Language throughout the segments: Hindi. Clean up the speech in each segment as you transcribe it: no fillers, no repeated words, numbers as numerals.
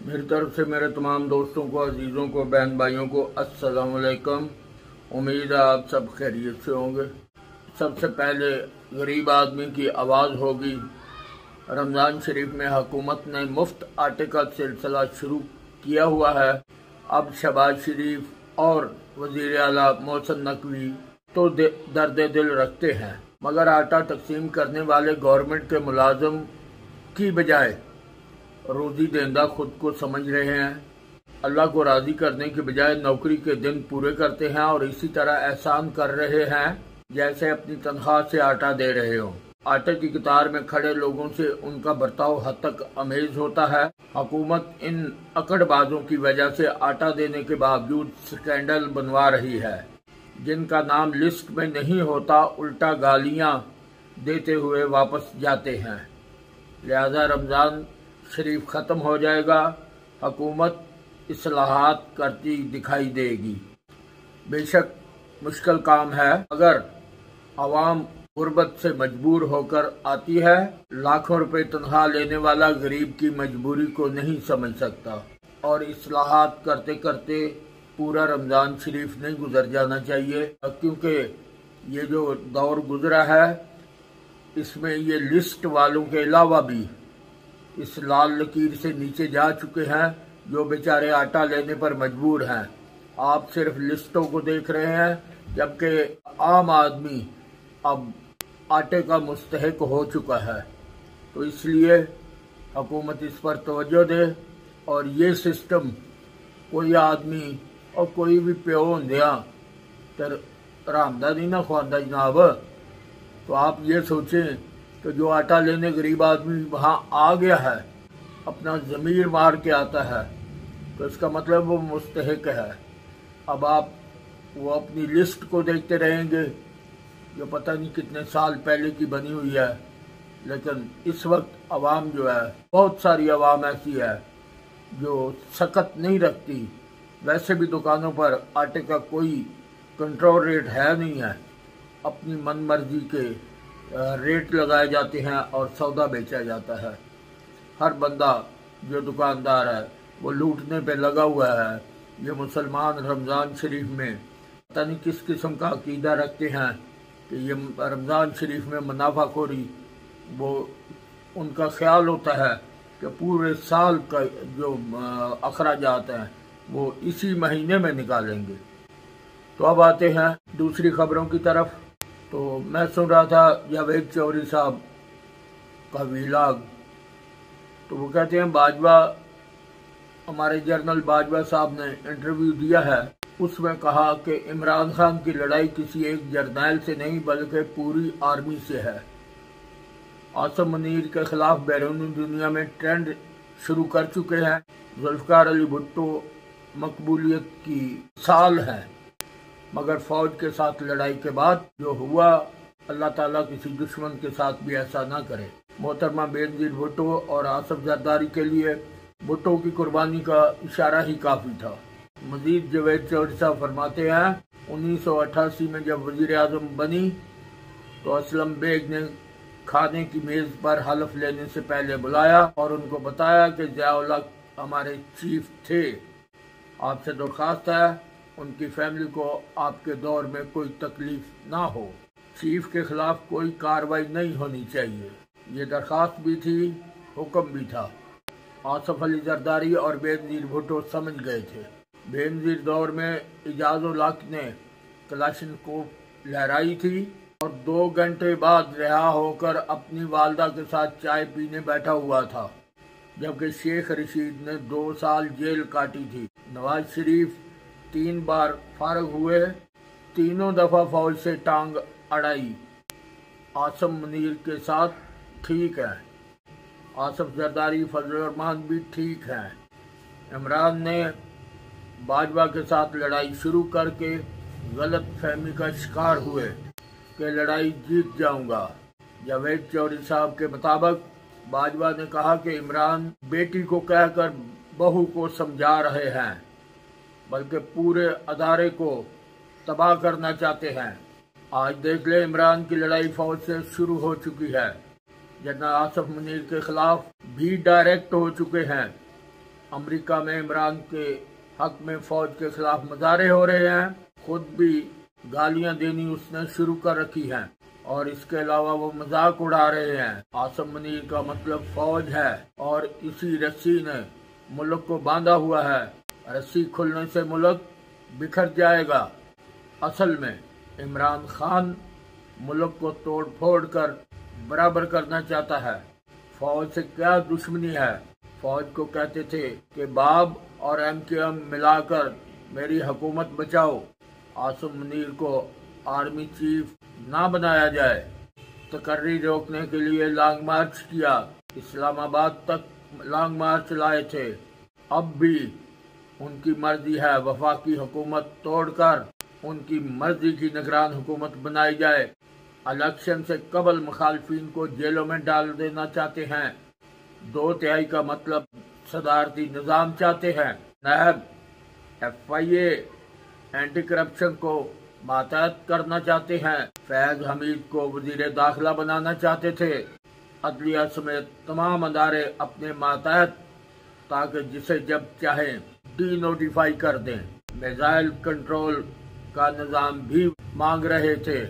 मेरी तरफ से मेरे तमाम दोस्तों को, अजीज़ों को, बहन भाइयों को अस्सलाम वालेकुम। उम्मीद है आप सब खैरियत से होंगे। सबसे पहले गरीब आदमी की आवाज़ होगी। रमज़ान शरीफ में हुकूमत ने मुफ्त आटे का सिलसिला शुरू किया हुआ है। अब शहबाज शरीफ और वज़ीर आला मोहसिन नकवी तो दर्द दिल रखते हैं, मगर आटा तकसीम करने वाले गवर्नमेंट के मुलाजिम की बजाय रोजी देंदा खुद को समझ रहे हैं। अल्लाह को राज़ी करने के बजाय नौकरी के दिन पूरे करते हैं और इसी तरह एहसान कर रहे हैं जैसे अपनी तनख्वाह से आटा दे रहे हों। आटे की कतार में खड़े लोगों से उनका बर्ताव हद तक अमेज होता है। हुकूमत इन अकड़बाजों की वजह से आटा देने के बावजूद स्कैंडल बनवा रही है, जिनका नाम लिस्ट में नहीं होता, उल्टा गालियां देते हुए वापस जाते हैं। लिहाजा रमज़ान शरीफ ख़त्म हो जाएगा, हुकूमत इस्लाहात करती दिखाई देगी। बेशक मुश्किल काम है, मगर आवाम गुर्बत से मजबूर होकर आती है। लाखों रुपए तनख्वाह लेने वाला गरीब की मजबूरी को नहीं समझ सकता और इस्लाहात करते करते पूरा रमज़ान शरीफ नहीं गुजर जाना चाहिए, क्योंकि ये जो दौर गुजरा है इसमें ये लिस्ट वालों के अलावा भी इस लाल लकीर से नीचे जा चुके हैं, जो बेचारे आटा लेने पर मजबूर हैं। आप सिर्फ लिस्टों को देख रहे हैं, जबकि आम आदमी अब आटे का मुस्तहिक हो चुका है। तो इसलिए हुकूमत इस पर तवज्जो दे और ये सिस्टम कोई आदमी और कोई भी प्यो होंदिया तर रामदा नहीं ना खुआंदा जनाब। तो आप ये सोचें कि जो आटा लेने गरीब आदमी वहाँ आ गया है, अपना ज़मीर मार के आता है, तो इसका मतलब वो मुस्तहिक है। अब आप वो अपनी लिस्ट को देखते रहेंगे जो पता नहीं कितने साल पहले की बनी हुई है, लेकिन इस वक्त आवाम जो है, बहुत सारी आवाम ऐसी है जो सकत नहीं रखती। वैसे भी दुकानों पर आटे का कोई कंट्रोल रेट है नहीं है, अपनी मनमर्जी के रेट लगाए जाते हैं और सौदा बेचा जाता है। हर बंदा जो दुकानदार है वो लूटने पे लगा हुआ है। ये मुसलमान रमज़ान शरीफ में पता नहीं किस किस्म का अकीदा रखते हैं कि ये रमज़ान शरीफ में मुनाफाखोरी, वो उनका ख्याल होता है कि पूरे साल का जो अखराजात हैं वो इसी महीने में निकालेंगे। तो अब आते हैं दूसरी खबरों की तरफ। तो मैं सुन रहा था जावेद चौधरी साहब का वीलाग। तो वो कहते हैं बाजवा, हमारे जनरल बाजवा साहब ने इंटरव्यू दिया है, उसमें कहा कि इमरान खान की लड़ाई किसी एक जर्नैल से नहीं बल्कि पूरी आर्मी से है। आसम मुनीर के खिलाफ बैरूनी दुनिया में ट्रेंड शुरू कर चुके हैं। जुल्फ़िकार अली भुट्टो मकबूलियत की साल है, मगर फौज के साथ लड़ाई के बाद जो हुआ, अल्लाह ताला किसी दुश्मन के साथ भी ऐसा ना करे। मोहतरमा बेनज़ीर भुट्टो और आसफ जरदारी के लिए भुट्टो की कुर्बानी का इशारा ही काफ़ी था। मजीद जावेद चौधरी साहब फरमाते हैं 1988 में जब वज़ीर आज़म बनी तो असलम बेग ने खाने की मेज़ पर हलफ लेने से पहले बुलाया और उनको बताया कि ज़िया-उल हक हमारे चीफ थे, आपसे दरख्वास्त है उनकी फैमिली को आपके दौर में कोई तकलीफ ना हो, चीफ के खिलाफ कोई कार्रवाई नहीं होनी चाहिए। ये दरख्वास्त भी थी, हुक्म भी था। आसफ अली जरदारी और बेनज़ीर भुट्टो समझ गए थे। बेनज़ीर दौर में इजाज़-उल हक ने कलाशनकोव लहराई थी और 2 घंटे बाद रिहा होकर अपनी वालदा के साथ चाय पीने बैठा हुआ था, जबकि शेख रशीद ने 2 साल जेल काटी थी। नवाज शरीफ 3 बार फारग हुए, तीनों दफा फौज से टांग अड़ाई। आसम मुनीर के साथ ठीक है, आसफ जरदारी फजल रहमान भी ठीक हैं। इमरान ने बाजवा के साथ लड़ाई शुरू करके गलत फहमी का शिकार हुए कि लड़ाई जीत जाऊंगा। जावेद चौधरी साहब के मुताबिक बाजवा ने कहा कि इमरान बेटी को कहकर बहू को समझा रहे हैं, बल्कि पूरे अदारे को तबाह करना चाहते हैं। आज देख ले, इमरान की लड़ाई फौज से शुरू हो चुकी है। जनरल आसफ मुनीर के खिलाफ भी डायरेक्ट हो चुके हैं। अमेरिका में इमरान के हक में फौज के खिलाफ मुजाहरे हो रहे हैं, खुद भी गालियां देनी उसने शुरू कर रखी हैं और इसके अलावा वो मजाक उड़ा रहे हैं। आसिम मुनीर का मतलब फौज है और इसी रस्सी ने मुल्क को बांधा हुआ है। रस्सी खुलने से मुल्क बिखर जाएगा। असल में इमरान खान मुल्क को तोड़ फोड़ कर बराबर करना चाहता है। फौज से क्या दुश्मनी है? फौज को कहते थे कि बाब और MKM मिलाकर मेरी हुकूमत बचाओ। आसिम मुनीर को आर्मी चीफ ना बनाया जाए। तकर्री रोकने के लिए लॉन्ग मार्च किया, इस्लामाबाद तक लॉन्ग मार्च लाए थे। अब भी उनकी मर्जी है वफाकी हुकूमत तोड़कर उनकी मर्जी की निगरान हुकूमत बनाई जाए। इलेक्शन से कबल मुखालफिन को जेलों में डाल देना चाहते हैं। 2/3 का मतलब सदारती निज़ाम चाहते हैं। नायब FIA एंटी करप्शन को मातहत करना चाहते हैं। फैज हमीद को वजीर दाखिला बनाना चाहते थे। अदलिया समेत तमाम अदारे अपने मातहत, ताकि जिसे जब चाहें डी नोटिफाई कर दें। मिसाइल कंट्रोल का निज़ाम भी मांग रहे थे।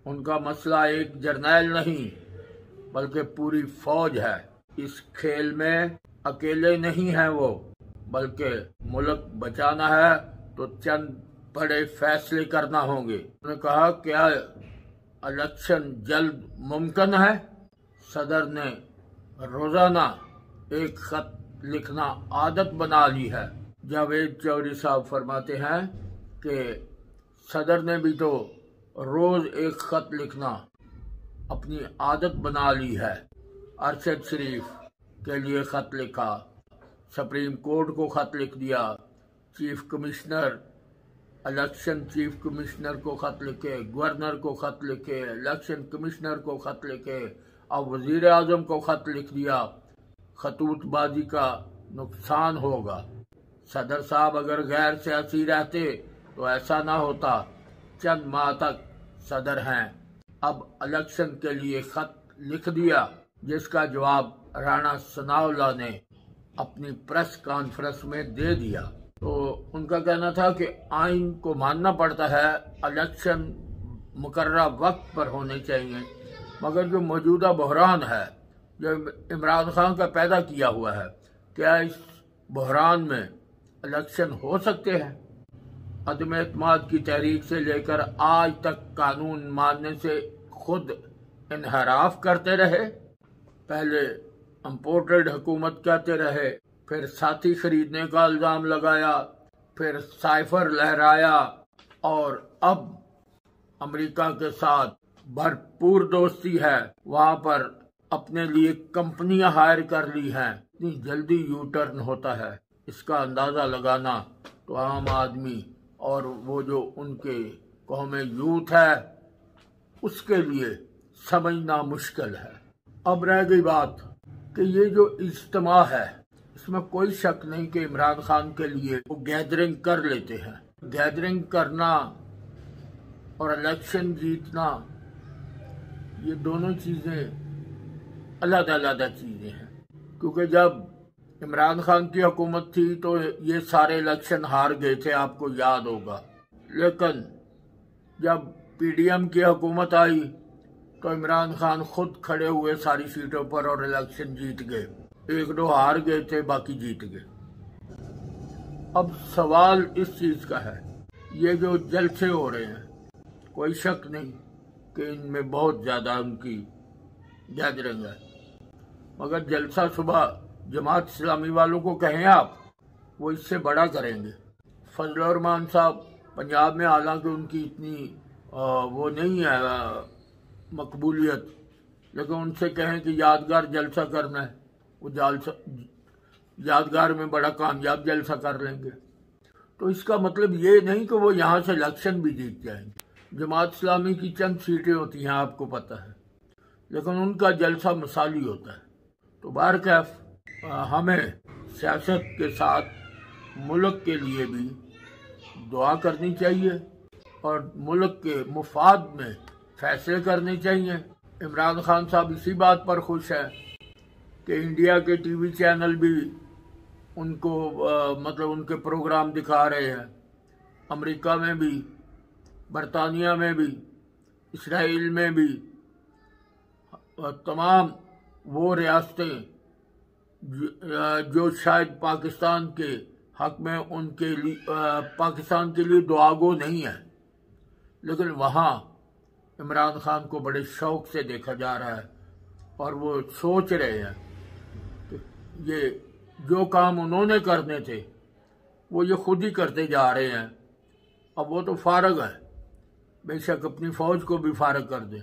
उनका मसला एक जर्नैल नहीं बल्कि पूरी फौज है। इस खेल में अकेले नहीं है वो, बल्कि मुल्क बचाना है तो चंद बड़े फैसले करना होंगे। उन्होंने कहा क्या इलेक्शन जल्द मुमकिन है? सदर ने रोजाना एक खत लिखना आदत बना ली है। जावेद चौधरी साहब फरमाते हैं कि सदर ने भी तो रोज एक खत लिखना अपनी आदत बना ली है। अरशद शरीफ के लिए खत लिखा, सुप्रीम कोर्ट को खत लिख दिया, chief commissioner election chief commissioner को खत लिखे, गवर्नर को खत लिखे, इलेक्शन कमिश्नर को खत लिखे, अब वजीर आजम को खत लिख दिया। खतूतबाजी का नुकसान होगा। सदर साहब अगर गैर सियासी रहते तो ऐसा ना होता। चंद माह तक सदर हैं, अब इलेक्शन के लिए खत लिख दिया, जिसका जवाब राणा सनाउल्लाह ने अपनी प्रेस कॉन्फ्रेंस में दे दिया। तो उनका कहना था कि आइन को मानना पड़ता है, इलेक्शन मुकर्रर वक्त पर होने चाहिए, मगर जो मौजूदा बहरान है जो इमरान खान का पैदा किया हुआ है, क्या इस बहरान में इलेक्शन हो सकते हैं? अदम एतमाद की तहरीक से लेकर आज तक कानून मानने से खुद इनहराफ करते रहे। पहले इम्पोर्टेड हुकूमत कहते रहे, फिर साथी खरीदने का इल्जाम लगाया, फिर साइफर लहराया और अब अमेरिका के साथ भरपूर दोस्ती है। वहां पर अपने लिए कंपनियां हायर कर ली हैं। इतनी जल्दी यू टर्न होता है, इसका अंदाजा लगाना तो आम आदमी और वो जो उनके कौम यूथ है उसके लिए समझना मुश्किल है। अब रह गई बात कि ये जो इज्तिमा है, इसमें कोई शक नहीं कि इमरान खान के लिए वो गैदरिंग कर लेते हैं। गैदरिंग करना और इलेक्शन जीतना, ये दोनों चीजें अलग अलग चीजें हैं। क्योंकि जब इमरान खान की हुकूमत थी तो ये सारे इलेक्शन हार गए थे, आपको याद होगा। लेकिन जब PDM की हुकूमत आई तो इमरान खान खुद खड़े हुए सारी सीटों पर और इलेक्शन जीत गए। 1-2 हार गए थे, बाकी जीत गए। अब सवाल इस चीज का है, ये जो जलसे हो रहे हैं, कोई शक नहीं कि इनमें बहुत ज्यादा उनकी गैदरिंग है, मगर जलसा सुबह जमात इस्लामी वालों को कहें आप, वो इससे बड़ा करेंगे। फजल रहमान साहब पंजाब में, हालांकि उनकी इतनी वो नहीं है मकबूलियत, लेकिन उनसे कहें कि यादगार जलसा करना है, वो यादगार में बड़ा कामयाब जलसा कर लेंगे। तो इसका मतलब ये नहीं कि वो यहाँ से इलेक्शन भी जीत जाएंगे। जमात इस्लामी की चंद सीटें होती हैं, आपको पता है, लेकिन उनका जलसा मिसाली होता है। तो बारकैफ हमें सियासत के साथ मुल्क के लिए भी दुआ करनी चाहिए और मुल्क के मुफाद में फैसले करने चाहिए। इमरान खान साहब इसी बात पर खुश है कि इंडिया के TV चैनल भी उनको मतलब उनके प्रोग्राम दिखा रहे हैं। अमेरिका में भी, बरतानिया में भी, इसराइल में भी, तमाम वो रियासतें जो शायद पाकिस्तान के हक में उनके लिए पाकिस्तान के लिए दुआगो नहीं है, लेकिन वहाँ इमरान खान को बड़े शौक से देखा जा रहा है और वो सोच रहे हैं कि ये जो काम उन्होंने करने थे वो ये खुद ही करते जा रहे हैं। अब वो तो फारग है, बेशक अपनी फ़ौज को भी फारग कर दें,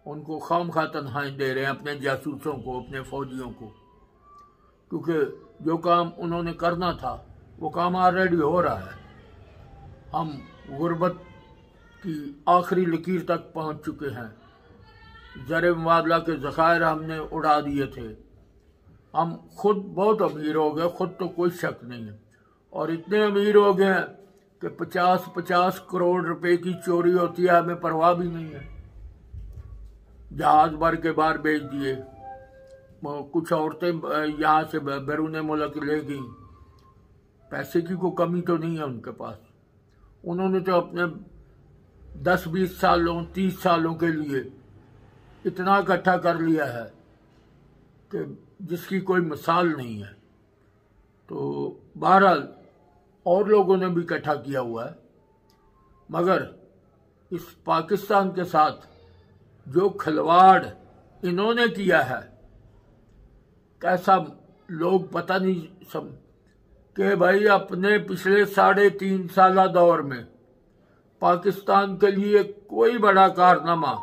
उनको खामखा तनख्वाहें दे रहे हैं अपने जासूसों को, अपने फ़ौजियों को, क्योंकि जो काम उन्होंने करना था वो काम ऑलरेडी हो रहा है। हम गुर्बत की आखिरी लकीर तक पहुंच चुके हैं। ज़र मुबादला के ज़खायर हमने उड़ा दिए थे। हम खुद बहुत अमीर हो गए, खुद तो कोई शक नहीं है, और इतने अमीर हो गए हैं कि 50-50 करोड़ रुपए की चोरी होती है, हमें परवाह भी नहीं है। जहाज भर के बाहर भेज दिए, कुछ औरतें यहाँ से बैरून मुल्क ले गई। पैसे की कोई कमी तो नहीं है उनके पास। उन्होंने तो अपने 10-20 सालों 30 सालों के लिए इतना इकट्ठा कर लिया है कि जिसकी कोई मिसाल नहीं है। तो बहरहाल और लोगों ने भी इकट्ठा किया हुआ है, मगर इस पाकिस्तान के साथ जो खिलवाड़ इन्होंने किया है, कैसा लोग पता नहीं सब कि भाई अपने पिछले 3.5 साल दौर में पाकिस्तान के लिए कोई बड़ा कारनामा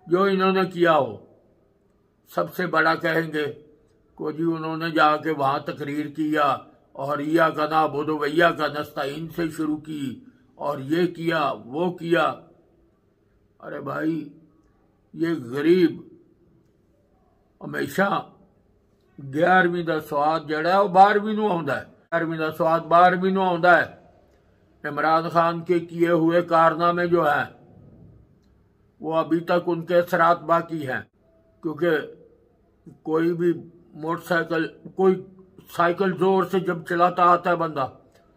जो इन्होंने किया हो, सबसे बड़ा कहेंगे को जी उन्होंने जाके वहां तकरीर किया और इया का ना बोधो भैया का नस्ताइन से शुरू की और ये किया वो किया। अरे भाई, ये गरीब हमेशा 11वीं का स्वाद जड़ा वो 12वीं नूं आउंदा है, 11वीं का स्वाद 12वीं नूं आउंदा है। इमरान खान के किए हुए कारनामे जो हैं वो अभी तक उनके असरात बाकी हैं, क्योंकि कोई भी मोटरसाइकिल, कोई साइकिल जोर से जब चलाता आता है बंदा,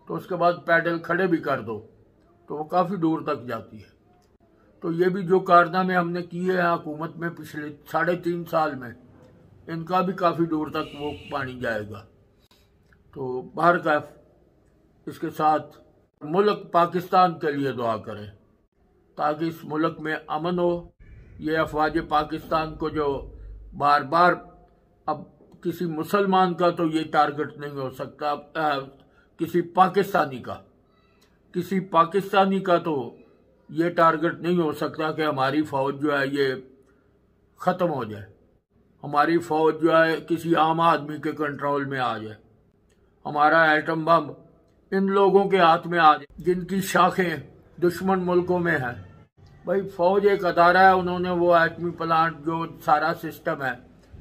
तो उसके बाद पैडल खड़े भी कर दो तो वो काफ़ी दूर तक जाती है। तो ये भी जो कारनामे हमने किए हैं हुकूमत में पिछले 3.5 साल में, इनका भी काफ़ी दूर तक वो पानी जाएगा। तो बहरकैफ इसके साथ मुल्क पाकिस्तान के लिए दुआ करें ताकि इस मुल्क में अमन हो। ये अफवाज पाकिस्तान को जो बार बार, अब किसी मुसलमान का तो ये टारगेट नहीं हो सकता, किसी पाकिस्तानी का तो ये टारगेट नहीं हो सकता कि हमारी फ़ौज जो है ये ख़त्म हो जाए, हमारी फ़ौज जो है किसी आम आदमी के कंट्रोल में आ जाए, हमारा एटम बम इन लोगों के हाथ में आ जाए जिनकी शाखें दुश्मन मुल्कों में हैं। भाई फ़ौज एक अदारा है, उन्होंने वो एटमी प्लांट जो सारा सिस्टम है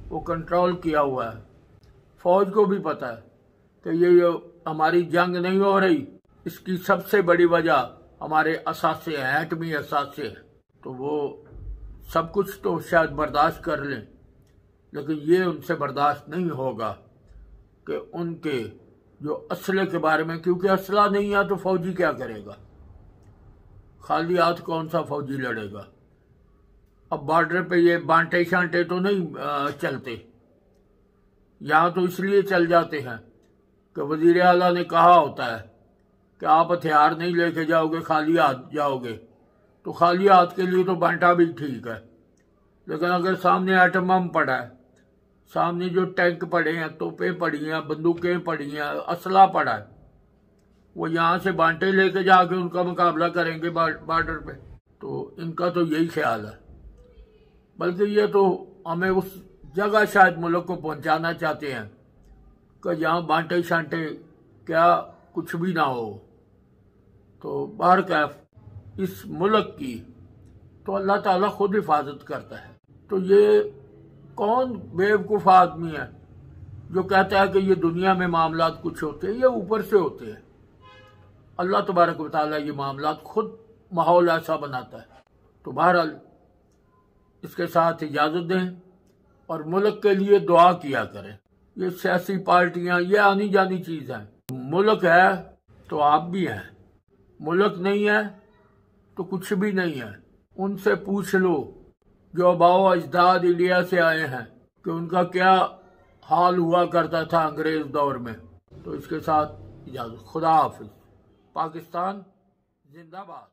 वो कंट्रोल किया हुआ है। फ़ौज को भी पता है कि ये हमारी जंग नहीं हो रही, इसकी सबसे बड़ी वजह हमारे असासे हैं, एटमी असासे हैं। तो वो सब कुछ तो शायद बर्दाश्त कर लें, लेकिन ये उनसे बर्दाश्त नहीं होगा कि उनके जो असले के बारे में, क्योंकि असला नहीं है तो फौजी क्या करेगा, खाली हाथ कौन सा फौजी लड़ेगा। अब बॉर्डर पे ये बांटे शांटे तो नहीं चलते, यहाँ तो इसलिए चल जाते हैं कि वजीर आला ने कहा होता है कि आप हथियार नहीं लेके जाओगे, खाली हाथ जाओगे, तो खाली हाथ के लिए तो बांटा भी ठीक है। लेकिन अगर सामने एटम बम पड़ा है, सामने जो टैंक पड़े हैं, तोपें पड़ी हैं, बंदूकें पड़ी हैं, असला पड़ा है, वो यहाँ से बांटे लेके जाके उनका मुकाबला करेंगे बॉर्डर पे। तो इनका तो यही ख्याल है, बल्कि ये तो हमें उस जगह शायद मुल्क को पहुंचाना चाहते हैं कि जहाँ बांटे शांटे क्या कुछ भी ना हो। तो बहरकैफ इस मुल्क की तो अल्लाह ताला खुद हिफाजत करता है। तो ये कौन बेवकूफ़ आदमी है जो कहता है कि ये दुनिया में मामलात कुछ होते हैं, ये ऊपर से होते हैं। अल्लाह तबारक व तआला ये मामलात खुद माहौल ऐसा बनाता है। तो बहरहाल इसके साथ इजाज़त दें और मुल्क के लिए दुआ किया करें। ये सियासी पार्टियां, ये आनी जानी चीज है। मुल्क है तो आप भी हैं, मुल्क नहीं है तो कुछ भी नहीं है। उनसे पूछ लो जो आबाओ अजदाद इंडिया से आए हैं कि उनका क्या हाल हुआ करता था अंग्रेज दौर में। तो इसके साथ इजाजत, खुदा हाफिज। पाकिस्तान जिंदाबाद।